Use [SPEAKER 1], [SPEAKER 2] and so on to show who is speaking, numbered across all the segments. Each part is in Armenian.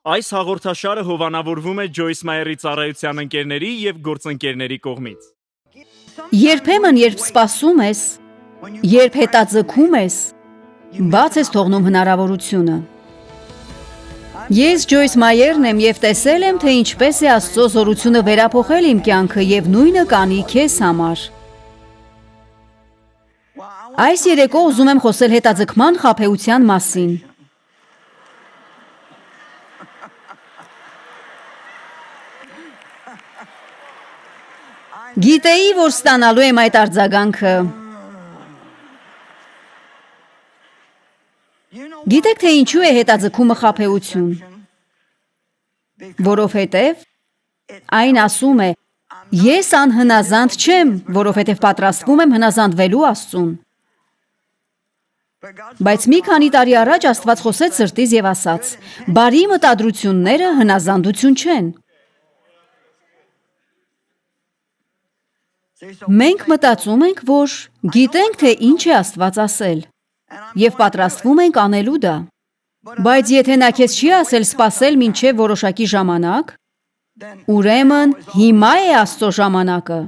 [SPEAKER 1] Այս հաղորդաշարը հովանավորվում է Ջոյս Մայերի ծառայության ընկերների եւ գործընկերների կողմից։
[SPEAKER 2] Երբեմն, երբ սպասում ես, երբ հետաձգում ես, բաց ես թողնում հնարավորությունը։ Ես Ջոյս Մայերն եմ եւ տեսել եմ, թե ինչպես է Աստծո զորությունը վերափոխել իմ կյանքը եւ նույնը կանի քեզ համար։ Այս երեկո ուզում եմ խոսել հետաձգման խաբեության մասին։ Գիտեի, որ ստանալու եմ այդ արձագանքը։ Գիտեք, թե ինչու է հետաձգումը խաբեություն։ Որովհետև այն ասում է, ես անհնազանդ չեմ, որովհետև պատրաստվում եմ հնազանդվելու Աստծուն։ Բայց մի քանի տարի առաջ Աստված խոսեց սրտիս եւ ասաց. բարի մտադրությունները հնազանդություն չեն։ Մենք մտածում ենք, որ գիտենք, թե ինչ է Աստված ասել եւ պատրաստվում ենք անելու դա։ Բայց եթե նա քեզ չի ասել սպասել մինչև որոշակի ժամանակ, ուրեմն հիմա է Աստծո ժամանակը։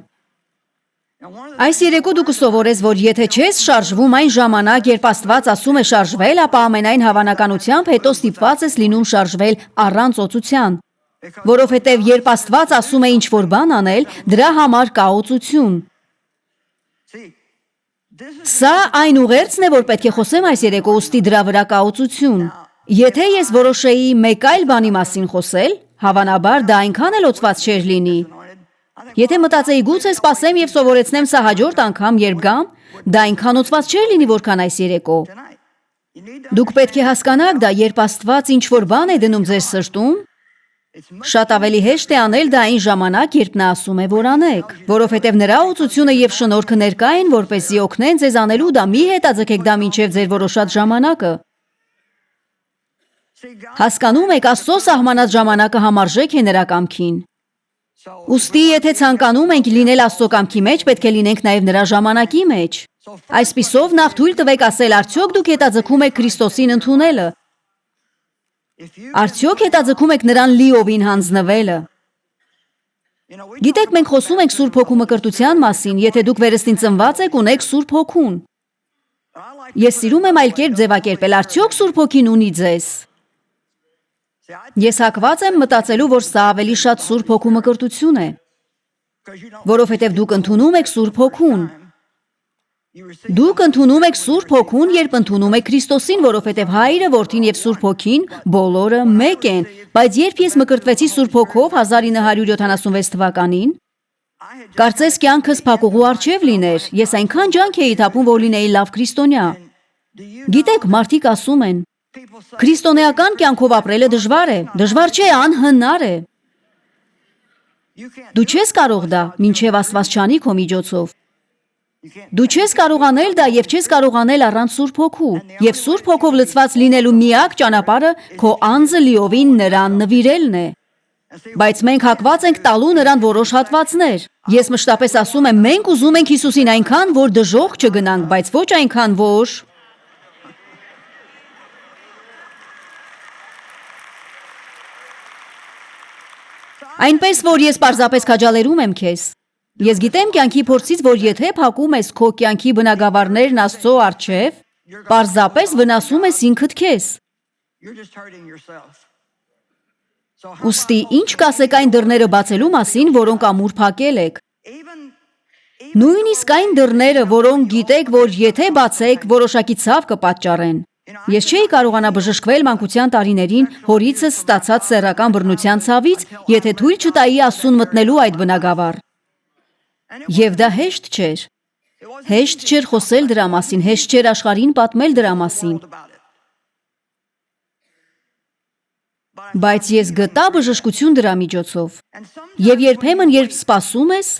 [SPEAKER 2] Այս երեկո դու կսովորես, որ եթե չես շարժվում այն ժամանակ, երբ Աստված ասում է շարժվել, ապա ամենայն հավանականությամբ հետո ստիպված ես լինում շարժվել առանց օծության։ Որովհետև երբ Աստված ասում է ինչ-որ բան անել, դրա համար կա օծություն։ Սա այն ուղերձն է, որ պետք է խոսեմ այս երեկո, ուստի դրա վրա կա օծություն։ Եթե ես որոշեի մեկ այլ բանի մասին խոսել, հավանաբար դա այնքան էլ օծված չէր լինի։ Եթե մտածեի գուցե սպասեմ եւ սովորեցնեմ սա հաջորդ անգամ, երբ գամ, դա այնքան օծված չէր լինի, որքան այս երեկո։ Դուք պետք է հասկանաք դա, երբ Աստված ինչ-որ բան է դնում ձեր սրտում, շատ ավելի հեշտ է անել դա այն ժամանակ, երբ նա ասում է, որ անեք, որովհետև նրա օծությունը եւ շնորհքը ներկա են, որպեսզի օգնեն ձեզ անելու դա, մի հետաձգեք դա մինչև ձեր որոշած ժամանակը։ Հասկանում եք, Աստծո սահմանած ժամանակը համարժեք է նրա կամքին։ Ուստի եթե ցանկանում ենք լինել Աստծո կամքի մեջ, պետք է լինենք նաև նրա ժամանակի մեջ։ Այսպիսով նախ թույլ տվեք ասել, արդյոք դուք հետաձգում եք Քրիստոսին ընդունելը։ Արդյոք հետաձգում եք նրան լիովին հանձնվելը։ Գիտեք, մենք խոսում ենք Սուրբ Հոգու մկրտության մասին, եթե դուք վերստին ծնված եք, ունեք Սուրբ Հոգուն։ Ես սիրում եմ այլ կերպ ձևակերպել, արդյոք Սուրբ Հոգին ունի ձեզ։ Ես հակված եմ մտածելու, որ սա ավելի շատ Սուրբ Հոգու մկրտություն է, որովհետև դուք ընդունում եք Սուրբ Հոգուն։ Դուք ընդունում եք Սուրբ Հոգուն, երբ ընդունում եք Քրիստոսին, որովհետև Հայրը, Որդին եւ Սուրբ Հոգին բոլորը մեկ են։ Բայց երբ ես մկրտվեցի Սուրբ Հոգով 1976 թվականին, կարծես կյանքս փակուղու առջև լիներ, ես այնքան ջանք էի թափում, որ լինեի լավ քրիստոնյա։ Գիտեք, մարդիկ ասում են, քրիստոնեական կյանքով ապրելը դժվար է, դժվար չէ, անհնար է։ Դու չես կարող դա, մինչև Աստված չանի քո միջոցով։ Դու չես կարող անել դա եւ չես կարող անել առանց Սուրբ Հոգու, եւ Սուրբ Հոգով լցված լինելու միակ ճանապարհը քո անձը լիովին նրան նվիրելն է։ Բայց մենք հակված ենք տալու նրան որոշ հատվածներ։ Ես մշտապես ասում եմ, մենք ուզում ենք Հիսուսին այնքան, որ դժոխք չգնանք, բայց ոչ այնքան, որ այնպես, որ ես պարզապես քաջալերում եմ քեզ։ Ես գիտեմ կյանքի փորձից, որ եթե փակում ես քո կյանքի բնագավառներն Աստծո առջև, պարզապես վնասում ես ինքդ քեզ։ Ուստի ինչ կասեք այն դռները բացելու մասին, որոնք ամուր փակել եք։ Նույնիսկ այն դռները, որոնք գիտեք, որ եթե բացեք, որոշակի ցավ կպատճառեն։ Ես չէի կարողանա բժշկվել մանկության տարիներին հորիցս ստացած սեռական բռնության ցավից, եթե թույլ չտայի Աստծուն մտնելու այդ բնագավառ։ Եվ դա հեշտ չէր։ Հեշտ չէր խոսել դրա մասին, հեշտ չէր աշխարհին պատմել դրա մասին։ Բայց ես գտա բժշկություն դրա միջոցով։ Եվ երբեմն, երբ սպասում ես,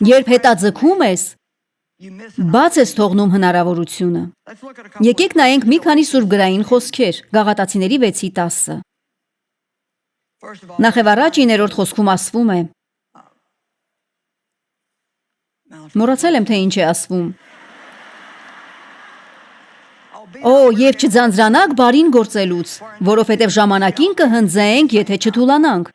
[SPEAKER 2] երբ հետաձգում ես, բաց ես թողնում հնարավորությունը։ Եկեք նայենք մի քանի սուրբգրային խոսքեր, Գաղատացիների 6:10։ Նախևառաջ 9-րդ խոսքում ասվում է. Մոռացել եմ, թե ինչ է ասվում։ Օ, եւ չձանձրանաք բարին գործելուց, որովհետեւ ժամանակին կհնձենք, եթե չթուլանանք։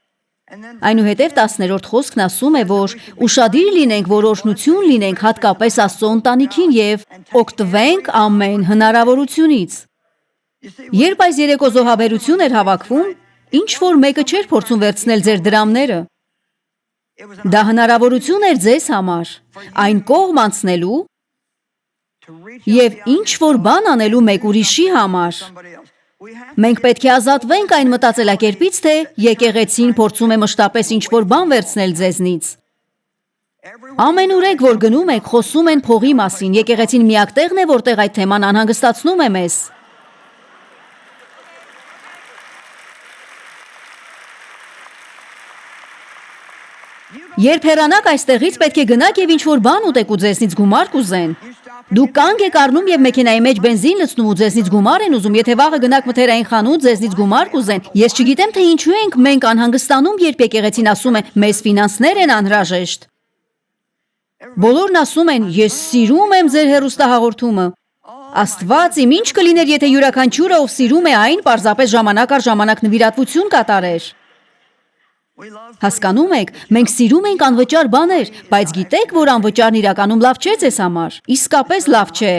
[SPEAKER 2] Այնուհետև 10-րդ խոսքն ասում է, որ ուշադիր լինենք, որ օրհնություն լինենք հատկապես Աստծո ընտանիքին եւ օգտվենք ամեն հնարավորությունից։ Երբ այս երեկո զոհաբերություն էր հավաքվում, ինչ որ մեկը չէր փորձում վերցնել ձեր դրամները։ Դա հնարավորություն էր ձեզ համար, այն կողմ անցնելու եւ ինչ որ բան անելու մեկ ուրիշի համար։ Մենք պետք է ազատվենք այն մտածելակերպից, թե եկեղեցին փորձում է մշտապես ինչ որ բան վերցնել ձեզնից։ Ամենուրեք, որ գնում եք, խոսում են փողի մասին, եկեղեցին միակ տեղն է, որտեղ այդ թեման անհանգստացնում է մեզ։ Երբ հեռանաք այստեղից, պետք է գնաք եւ ինչ որ բան ուտեք ու ձեզնից գումար կուզեն։ Դուք կանգ եք առնում եւ մեքենայի մեջ բենզին լցնում ու ձեզնից գումար են ուզում, եթե վաղը գնաք մթերային խանութ, ձեզնից գումար կուզեն։ Ես չգիտեմ, թե ինչու ենք մենք անհանգստանում, երբ եկեղեցին ասում է, մեզ ֆինանսներ են անհրաժեշտ։ Բոլորն ասում են, ես սիրում եմ ձեր հեռուստահաղորդումը։ Աստված իմ ինչ կլիներ, եթե յուրաքանչյուրը, ով սիրում է այն, պարզապես ժամանակ առ ժամանակ նվիրատվություն կատարեր։ Հասկանում եք, մենք սիրում ենք անվճար բաներ, բայց գիտեք, որ անվճարն իրականում լավ չէ ձեզ համար, իսկապես լավ չէ։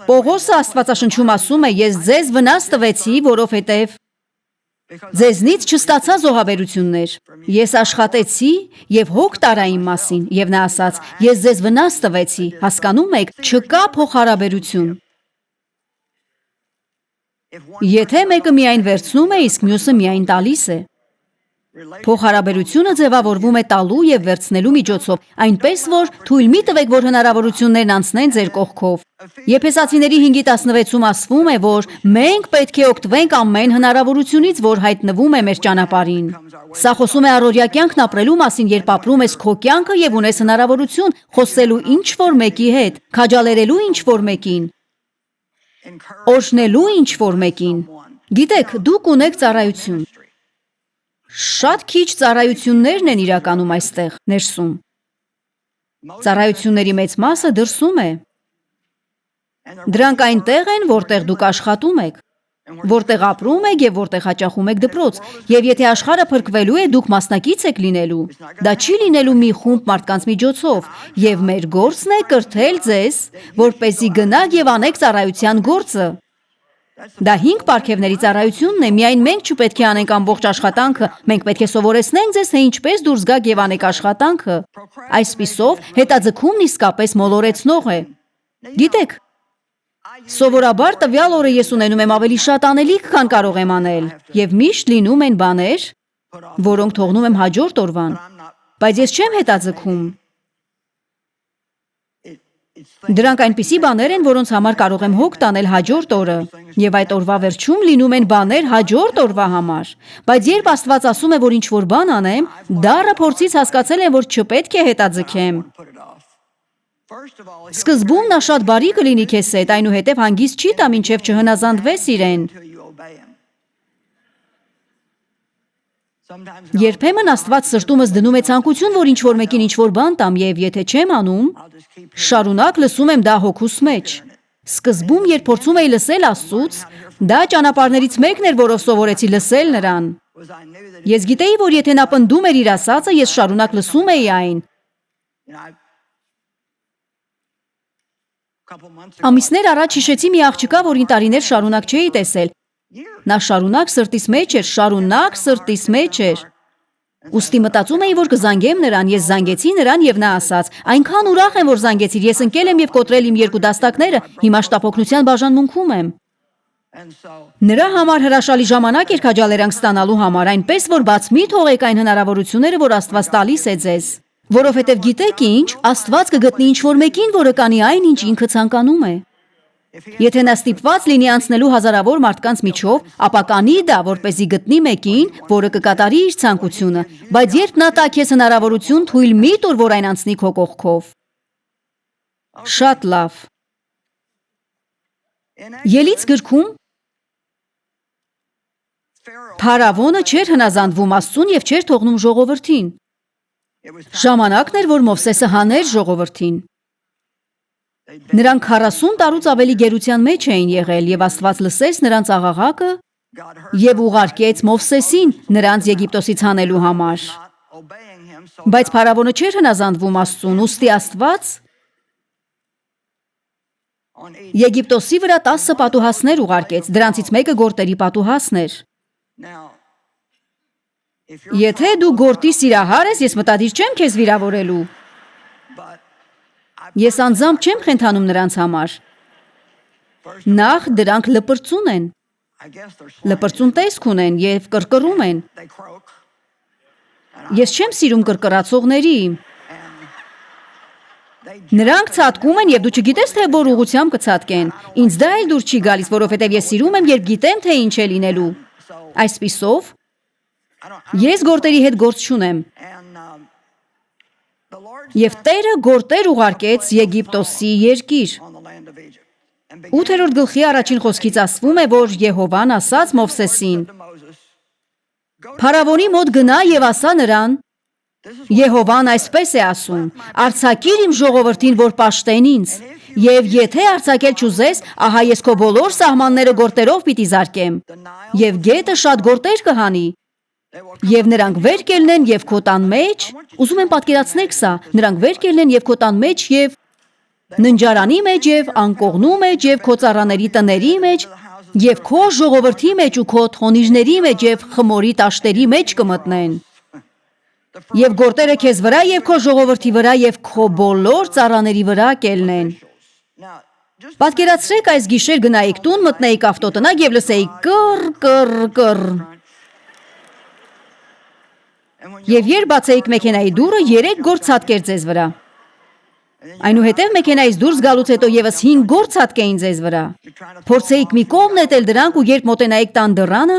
[SPEAKER 2] Պողոսը Աստվածաշնչում ասում է, ես ձեզ վնաս տվեցի, որովհետև ձեզնից չստացա զոհաբերություններ։ Ես աշխատեցի եւ հոգ տարա իմ մասին, եւ նա ասաց, ես ձեզ վնաս տվեցի, հասկանում եք, չկա փոխհարաբերություն։ Եթե մեկը միայն վերցնում է, իսկ մյուսը միայն տալիս է։ Փոխհարաբերությունը ձևավորվում է տալու եւ վերցնելու միջոցով, այնպես որ թույլ մի տվեք, որ հնարավորություններն անցնեն ձեր կողքով։ Եփեսացիների 5:16-ում ասվում է, որ մենք պետք է օգտվենք ամեն հնարավորությունից, որ հայտնվում է մեր ճանապարհին։ Սա խոսում է առօրյա կյանքն ապրելու մասին, երբ ապրում ես քո կյանքը եւ ունես հնարավորություն խոսելու ինչ որ մեկի հետ, քաջալերելու ինչ որ մեկին, օրհնելու ինչ որ մեկին։ Գիտեք, դուք ունեք ծառայություն։ Շատ քիչ ծառայություններն են իրականում այստեղ ներսում։ Ծառայությունների մեծ մասը դրսում է։ Դրանք այնտեղ են, որտեղ դուք աշխատում եք, որտեղ ապրում եք եւ որտեղ հաճախում եք դպրոց։ Եվ եթե աշխարհը փրկվելու է, դուք մասնակից եք լինելու։ Դա չի լինելու մի խումբ մարդկանց միջոցով, եւ մեր գործն է կրթել ձեզ, որպեսզի գնաք եւ անեք ծառայության գործը։ Դա 5 պարգևների ծառայությունն է, միայն մենք չպետք է անենք ամբողջ աշխատանքը, մենք պետք է սովորեցնենք ձեզ, թե ինչպես դուրս գաք եւ անեք աշխատանքը։ Այսպիսով, հետաձգումն իսկապես մոլորեցնող է։ Գիտեք, սովորաբար տվյալ օրը ես ունենում եմ ավելի շատ անելիք, քան կարող եմ անել, եւ միշտ լինում են բաներ, որոնք թողնում եմ հաջորդ օրվան, բայց ես չեմ հետաձգում։ Դրանք այնպիսի բաներ են, որոնց համար կարող եմ հոգ տանել հաջորդ օրը, եւ այդ օրվա վերջում լինում են բաներ հաջորդ օրվա համար։ Բայց երբ Աստված ասում է, որ ինչ որ բան անեմ, դառը փորձից հասկացել եմ, որ չպետք է հետաձգեմ։ Սկզբում նա շատ բարի կլինի քեզ հետ, այնուհետև հանգիստ չի տա, մինչև չհնազանդվես իրեն։ Երբեմն Աստված սրտումս դնում է ցանկություն, որ ինչ որ մեկին ինչ որ բան տամ, եւ եթե չեմ անում, շարունակ լսում եմ դա հոգուս մեջ։ Սկզբում, երբ փորձում էի լսել Աստծուց, դա ճանապարհներից մեկն էր, որով սովորեցի լսել նրան։ Ես գիտեի, որ եթե նա պնդում էր իր ասածը, ես շարունակ լսում էի այն։ Ամիսներ առաջ հիշեցի մի աղջկա, որին տարիներ շարունակ չէի տեսել։ Նա շարունակ սրտիս մեջ էր, շարունակ սրտիս մեջ էր։ Ուստի մտածում էի, որ կզանգեմ նրան, ես զանգեցի նրան եւ նա ասաց. այնքան ուրախ եմ, որ զանգեցիր, ես ընկել եմ եւ կոտրել իմ 2 դաստակները, հիմա շտապօգնության բաժանմունքում եմ։ Նրա համար հրաշալի ժամանակ էր քաջալերանք ստանալու համար, այնպես որ բաց մի թողեք այն հնարավորությունները, որ Աստված տալիս է ձեզ, որովհետեւ գիտեք ինչ, Աստված կգտնի ինչ որ մեկին, որը կանի այն, ինչ ինքը ցանկանում է։ Եթե նա ստիպված լինի անցնելու հազարավոր մարդկանց միջով, ապա կանի դա, որպեսզի գտնի մեկին, որը կկատարի իր ցանկությունը, բայց երբ նա տա քեզ հնարավորություն, թույլ մի տուր, որ այն անցնի քո կողքով։ Շատ լավ։ Ելից գրքում Փարավոնը չէր հնազանդվում Աստծուն եւ չէր թողնում ժողովրդին։ Ժամանակն էր, որ Մովսեսը հաներ ժողովրդին։ Նրանք 40 տարուց ավելի գերության մեջ էին եղել եւ Աստված լսեց նրանց աղաղակը եւ ուղարկեց Մովսեսին նրանց Եգիպտոսից հանելու համար։ Բայց փարավոնը չէր հնազանդվում Աստծուն, ուստի Աստված Եգիպտոսի վրա 10 պատուհասներ ուղարկեց, դրանցից մեկը գործերի պատուհասն էր։ Եթե դու գործի սիրահար ես, ես մտադիր չեմ քեզ վիրավորելու։ Ես անձամբ չեմ խենթանում նրանց համար։ Նախ դրանք լպրծուն են, լպրծուն տեսք ունեն եւ կռկռում են։ Ես չեմ սիրում կռկռացողների։ Նրանք ցատկում են եւ դու չգիտես թե որ ուղղությամբ կցատկեն։ Ինձ դա էլ դուր չի գալիս, որովհետեւ ես սիրում եմ, երբ գիտեմ թե ինչ է լինելու։ Այսպիսով ես գործերի հետ գործ չունեմ։ Եվ Տերը գործեր ուղարկեց Եգիպտոսի երկիր։ 8-րդ գլխի առաջին խոսքից ասվում է, որ Եհովան ասաց Մովսեսին. Փարավոնի մոտ գնա եւ ասա նրան. Եհովան այսպես է ասում. արձակիր իմ ժողովրդին, որ պաշտեն ինձ, եւ եթե արձակել չուզես, ահա ես քո բոլոր սահմանները գործերով պիտի զարկեմ, եւ գետը շատ գործեր կհանի, եւ նրանք վեր կելնեն եւ քո տան մեջ, ուզում եմ պատկերացնել սա, նրանք վեր կելնեն եւ քո տան մեջ եւ ննջարանի մեջ եւ անկողնու մեջ եւ քո ծառաների տների մեջ եւ քո ժողովրդի մեջ ու քո թոնիժների մեջ եւ խմորի տաշտերի մեջ կմտնեն։ Եվ գործերը քեզ վրա եւ քո ժողովրդի վրա եւ քո բոլոր ծառաների վրա կելնեն։ Պատկերացրեք այս գիշեր գնայիք տուն, մտնեիք ավտոտնակ եւ լսեիք կռ կռ կռ։ Եվ երբ բացեիք մեքենայի դուռը, 3 գործ ցատկեր ձեզ վրա։ Այնուհետև մեքենայից դուրս գալուց հետո եւս 5 գործ ցատկեին ձեզ վրա։ Փորձեիք մի կողմ նետել դրանք ու երբ մոտենայիք տան դռանը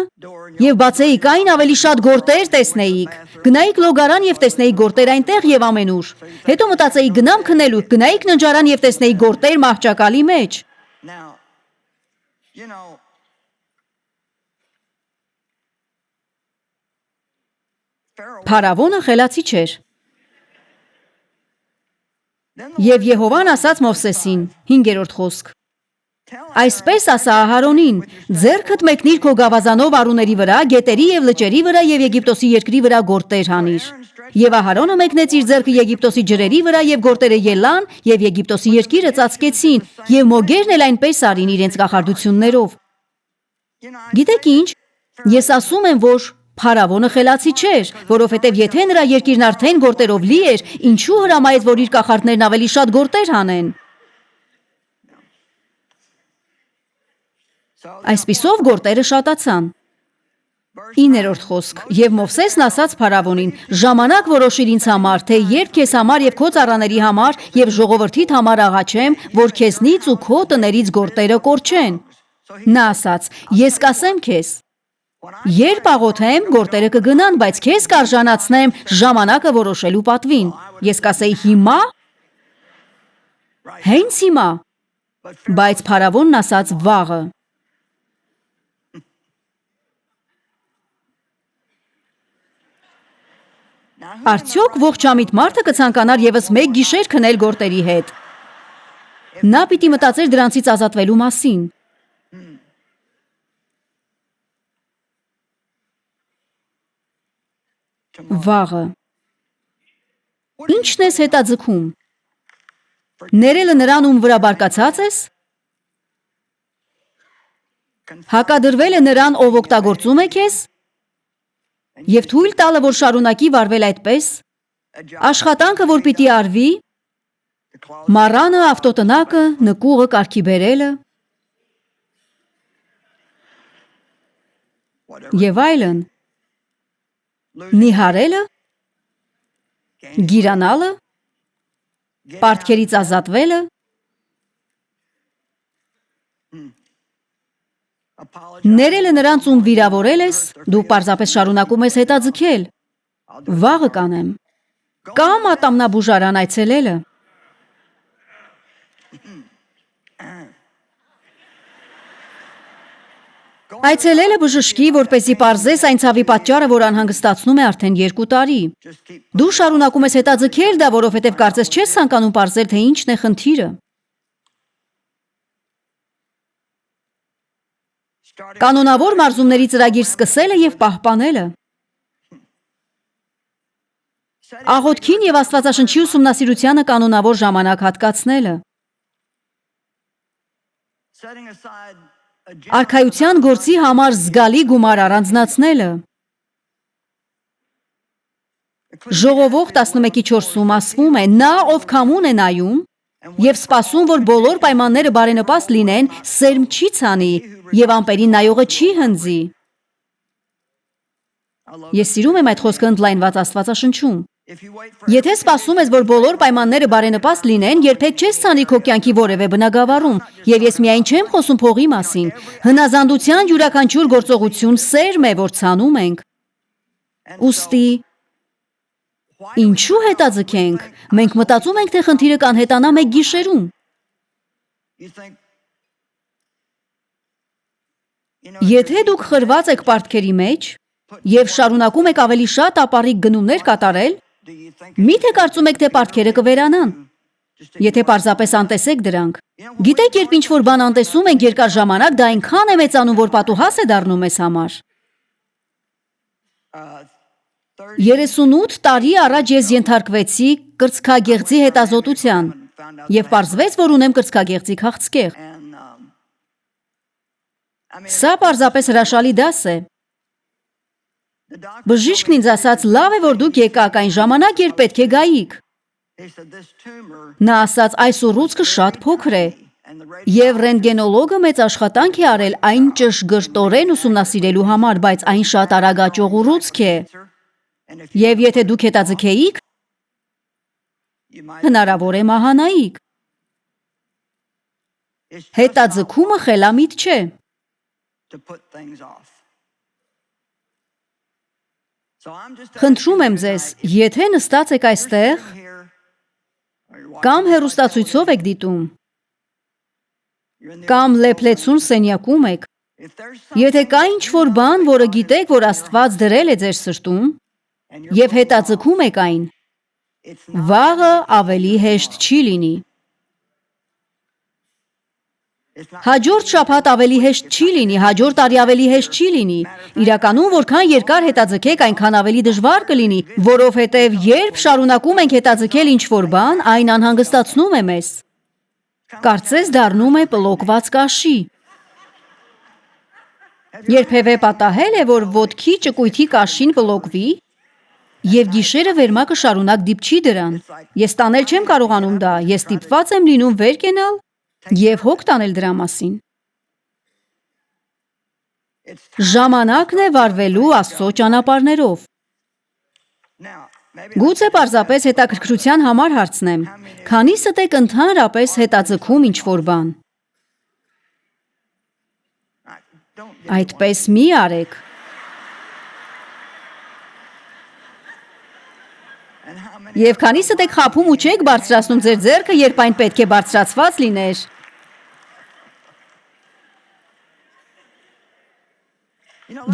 [SPEAKER 2] եւ բացեիք այն, ավելի շատ գործեր տեսնեիք։ Գնայիք լոգարան եւ տեսնեիք գործեր այնտեղ եւ ամենուր։ Հետո մտածեիք գնամ քնելու, գնայիք ննջարան եւ տեսնեիք գործեր մահճակալի մեջ։ Փարավոնը խելացի չէր։ Եվ Եհովան ասաց Մովսեսին, 5-րդ խոսք. Այսպես ասա Ահարոնին, ձեռքդ մեկնիր քո գավազանով արուների վրա, գետերի եւ լճերի վրա եւ Եգիպտոսի երկրի վրա գործեր հանիր։ Եվ Ահարոնը մեկնեց իր ձեռքը Եգիպտոսի ջրերի վրա եւ գործերը ելան եւ Եգիպտոսի երկիրը ծածկեցին եւ մոգերն էլ այնպես արին իրենց կախարդություններով։ Գիտեք ինչ, ես ասում եմ, որ Փարավոնը խելացի չէր, որովհետև եթե նրա երկիրն արդեն գործերով լի էր, ինչու հրամայեց, որ իր կախարդներն ավելի շատ գործեր հանեն։ Այսպիսով գործերը շատացան։ 9-րդ խոսք. Եվ Մովսեսն ասաց Փարավոնին. ժամանակ որոշիր ինձ համար, թե երբ քեզ համար եւ քո ծառաների համար եւ ժողովրդիդ համար աղաչեմ, որ քեզնից ու քո տներից գործերը կորչեն։ Նա ասաց. ես կասեմ քեզ. Երբ աղոթեմ, գործերը կգնան, բայց քեզ կարժանացնեմ ժամանակը որոշելու պատվին։ Ես կասեի հիմա, հենց հիմա, բայց Փարավոնն ասաց վաղը։ Արդյոք ողջամիտ մարդը կցանկանար եւս մեկ գիշեր քնել գործերի հետ։ Նա պիտի մտածեր դրանցից ազատվելու մասին։ Վաղը։ Ինչն ես հետաձգում։ Ներելը նրան, ում վրա բարկացած ես։ Հակադրվել է նրան, ով օգտագործում է քեզ։ Եվ թույլ տալը, որ շարունակի վարվել այդպես։ Աշխատանքը, որ պիտի արվի։ Մառանը, ավտոտնակը, նկուղը կարգի բերելը։ Եվ այլն։ Նիհարելը, գիրանալը, պարտքերից ազատվելը, ներելը նրանց, ում վիրավորել ես, դու պարզապես շարունակում ես հետաձգել, վաղը կանեմ, կամ ատամնաբուժարան այցելելը։ Այցելելը բժշկի, որպեսզի պարզես այն ցավի պատճառը, որ անհանգստացնում է արդեն 2 տարի։ Դու շարունակում ես հետաձգել դա, որովհետև կարծես չես ցանկանում պարզել, թե ինչն է խնդիրը։ Կանոնավոր մարզումների ծրագիր սկսելը եւ պահպանելը։ Աղոթքին եւ Աստվածաշնչի ուսումնասիրությանը կանոնավոր ժամանակ հատկացնելը։ Արքայության գործի համար զգալի գումար առանձնացնելը։ Ժողովող 11:4-ում ասվում է. նա, ով քամուն է նայում եւ սպասում, որ բոլոր պայմանները բարենպաստ լինեն, սերմ չի ցանի եւ ամպերին նայողը չի հնձի։ Ես սիրում եմ այդ խոսքը ընդլայնված Աստվածաշնչում։ Եթե սպասում ես, որ բոլոր պայմանները բարենպաստ լինեն, երբեք չես ցանի քո կյանքի որևէ բնագավառում, եւ ես միայն չեմ խոսում փողի մասին։ Հնազանդության յուրաքանչյուր գործողություն սերմ է, որ ցանում ենք։ Ուստի ինչու հետաձգենք։ Մենք մտածում ենք, թե խնդիրը կանհետանա մեկ գիշերում։ Եթե դուք խրված եք պարտքերի մեջ եւ շարունակում եք ավելի շատ ապառիկ գնումներ կատարել, միթե կարծում եք, թե պարտքերը կվերանան։ Եթե պարզապես անտեսեք դրանք։ Գիտեք, երբ ինչ-որ բան անտեսում ենք երկար ժամանակ, դա այնքան է մեծանում, որ պատուհաս է դառնում մեզ համար։ 38 տարի առաջ ես ենթարկվեցի կրծքագեղձի հետազոտության եւ պարզվեց, որ ունեմ կրծքագեղձի քաղցկեղ։ Սա պարզապես հրաշալի դաս է։ Բժիշկն ինձ ասաց, լավ է, որ դուք եկաք այն ժամանակ, երբ պետք է գայիք։ Նա ասաց, այս ուռուցքը շատ փոքր է, եւ ռենտգենոլոգը մեծ աշխատանք է արել այն ճշգրտորեն ուսումնասիրելու համար, բայց այն շատ արագ աճող ուռուցք է։ Եվ եթե դուք հետաձգեիք, հնարավոր է մահանայիք։ Հետաձգումը խելամիտ չէ։ Խնդրում եմ ձեզ, եթե նստած եք այստեղ կամ հեռուստացույցով եք դիտում, կամ լեփլեցուն սենյակում եք, եթե կա ինչ-որ բան, որը գիտեք, որ Աստված դրել է ձեր սրտում, եւ հետաձգում եք այն, վաղը ավելի հեշտ չի լինի։ Հաջորդ շաբաթ ավելի հեշտ չի լինի, հաջորդ տարի ավելի հեշտ չի լինի։ Իրականում, որքան երկար հետաձգեք, այնքան ավելի դժվար կլինի, որովհետև երբ շարունակում ենք հետաձգել ինչ-որ բան, այն անհանգստացնում է մեզ։ Կարծես դառնում է պլոկված կաշի։ Երբևէ պատահել է, որ ոտքի ճկույթի կաշին պլոկվի, եւ գիշերը վերմակը շարունակ դիպչի դրան։ Ես տանել չեմ կարողանում դա, ես ստիպված եմ լինում վեր կենալ եւ հոգ տանել դրա մասին։ Ժամանակն է վարվելու Աստծո ճանապարհներով։ Գուցե պարզապես հետաքրքրության համար հարցնեմ, քանիսդ եք ընդհանրապես հետաձգում ինչ-որ բան։ Այդպես մի արեք։ Եվ քանիսդ եք խաբում ու չեք բարձրացնում ձեր ձեռքը, երբ այն պետք է բարձրացված լիներ։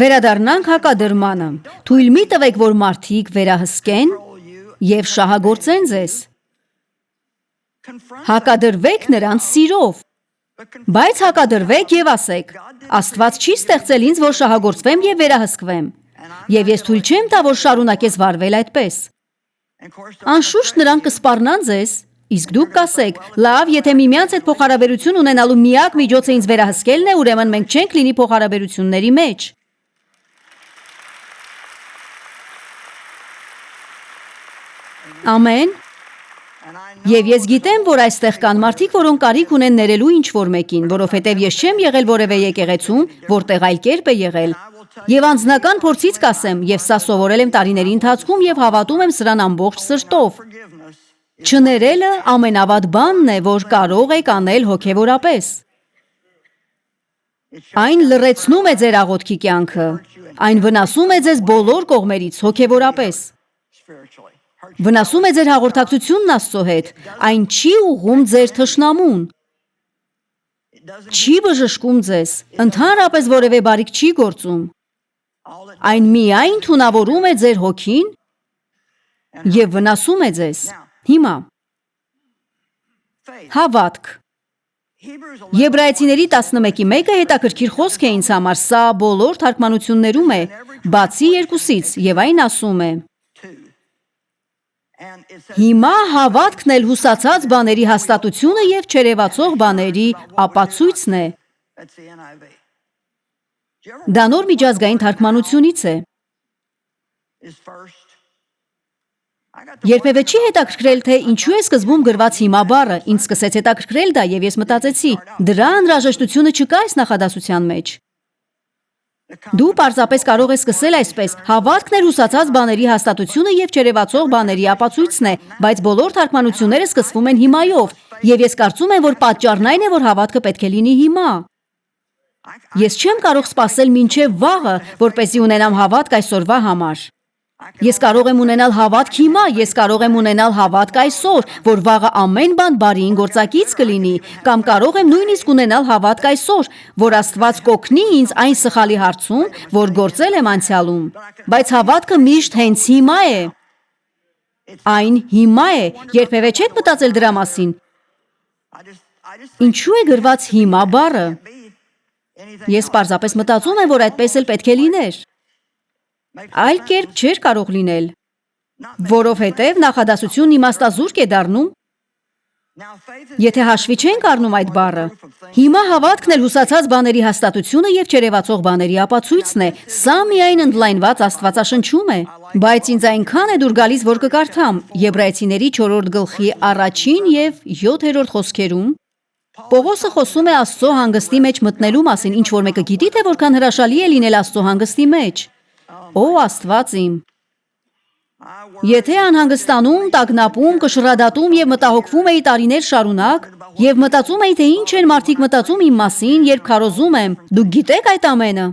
[SPEAKER 2] Վերադառնանք հակադրմանը։ Թույլ մի տվեք, որ մարդիկ վերահսկեն եւ շահագործեն ձեզ։ Հակադրվեք նրանց սիրով, բայց հակադրվեք եւ ասեք. Աստված չի ստեղծել ինձ, որ շահագործվեմ եւ վերահսկվեմ, եւ ես թույլ չեմ տա, որ շարունակես վարվել այդպես։ Անշուշտ նրանք կսպառնան ձեզ, իսկ դուք կասեք. լավ, եթե միմյանց հետ փոխհարաբերություն ունենալու միակ միջոցը ինձ վերահսկելն է, ուրեմն մենք չենք լինի փոխհարաբերությունների մեջ։ Ամեն։ Եվ ես գիտեմ, որ այստեղ կան մարդիկ, որոնք կարիք ունեն ներելու ինչ-որ մեկին, որովհետև ես չեմ եղել որևէ եկեղեցում, որտեղ այլ կերպ է եղել։ Եվ անձնական փորձից կասեմ, եւ սա սովորել եմ տարիների ընթացքում եւ հավատում եմ սրան ամբողջ սրտով։ Չներելը ամենավատ բանն է, որ կարող եք անել հոգևորապես։ Այն լռեցնում է ձեր աղոթքի կյանքը, այն վնասում է ձեզ բոլոր կողմերից հոգևորապես։ Վնասում է ձեր հաղորդակցությունն Աստծո հետ, այն չի ուղղում ձեր թշնամուն, չի բժշկում ձեզ, ընդհանրապես որևէ բարիք չի գործում։ Այն միայն թունավորում է ձեր հոգին եւ վնասում է ձեզ։ Հիմա հավատք։ Եբրայեցիների 11:1-ը հետաքրքիր խոսք է ինձ համար, սա բոլոր թարգմանություններում է, բացի երկուսից, եւ այն ասում է. Հիմա հավատքն էլ հուսացած բաների հաստատությունը եւ չերևացող բաների ապացույցն է։ Դա նոր միջազգային թարգմանությունից է։ Երբևէ չի հետաքրքրել, թե ինչու է սկզբում գրված հիմա բառը, ինձ սկսեց հետաքրքրել դա եւ ես մտածեցի, դրա անհրաժեշտությունը չկա այս նախադասության մեջ։ Դու պարզապես կարող ես սկսել այսպես. հավատքն էր հուսացած բաների հաստատությունը եւ չերևացող բաների ապացույցն է, բայց բոլոր թարգմանությունները սկսվում են հիմայով, եւ ես կարծում եմ, որ պատճառն այն է, որ հավատքը պետք է լինի հիմա։ Ես չեմ կարող սպասել մինչև վաղը, որպեսզի ունենամ հավատք այսօրվա համար։ Ես կարող եմ ունենալ հավատք հիմա, ես կարող եմ ունենալ հավատք այսօր, որ վաղը ամեն բան բարիին գործակից կլինի, կամ կարող եմ նույնիսկ ունենալ հավատք այսօր, որ Աստված կօգնի ինձ այն սխալի հարցում, որ գործել եմ անցյալում։ Բայց հավատքը միշտ հենց հիմա է։ Այն հիմա է, երբևէ չեք մտածել դրա մասին։ Ինչու է գրված հիմա բառը։ Ես պարզապես մտածում եմ, որ այդպես էլ պետք է լիներ։ Այլ կերպ չէր կարող լինել, որովհետև նախադասությունն իմաստազուրկ է դառնում։ Եթե հաշվի չենք առնում այդ բառը, հիմա հավատքն էլ հուսացած բաների հաստատությունը եւ չերևացող բաների ապացույցն է, սա միայն ընդլայնված աստվածաշնչում է, բայց ինձ այնքան է դուր գալիս, որ կկարդամ Եբրայեցիների 4-րդ գլխի 1 եւ 7-րդ խոսքերում Պողոսը խոսում է Աստծո հանգստի մեջ մտնելու մասին, ինչ որ մեկը գիտի, թե որքան հրաշալի է լինել Աստծո հանգստի մեջ։ Օ Աստված իմ։ Եթե անհանգստանում, տագնապում, կշռադատում եւ մտահոգվում էի տարիներ շարունակ եւ մտածում էի, թե ինչ են մարդիկ մտածում իմ մասին, երբ քարոզում եմ, դուք գիտեք այդ ամենը։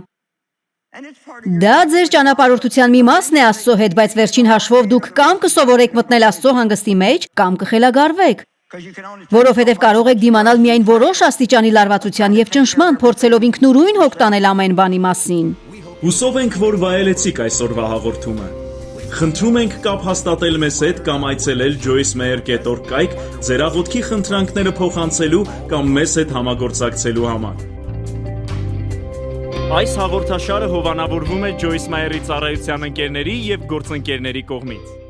[SPEAKER 2] Դա ձեր ճանապարհորդության մի մասն է Աստծո հետ, բայց վերջին հաշվով դուք կամ կսովորեք մտնել Աստծո հանգստի մեջ, կամ կխելագարվեք։ Որովհետև կարող եք դիմանալ միայն որոշ աստիճանի լարվածության եւ ճնշման, փորձելով ինքնուրույն հոգ տանել ամեն բանի մասին։
[SPEAKER 1] Հուսով ենք, որ վայելեցիք այսօրվա հաղորդումը։ Խնդրում ենք կապ հաստատել մեզ հետ կամ այցելել joycemeyer.org կայք ձեր աղոթքի խնդրանքները փոխանցելու կամ մեզ հետ համագործակցելու համար։ Այս հաղորդաշարը հովանավորվում է Joyce Meyer-ի ծառայության ընկերների եւ գործընկերների կողմից։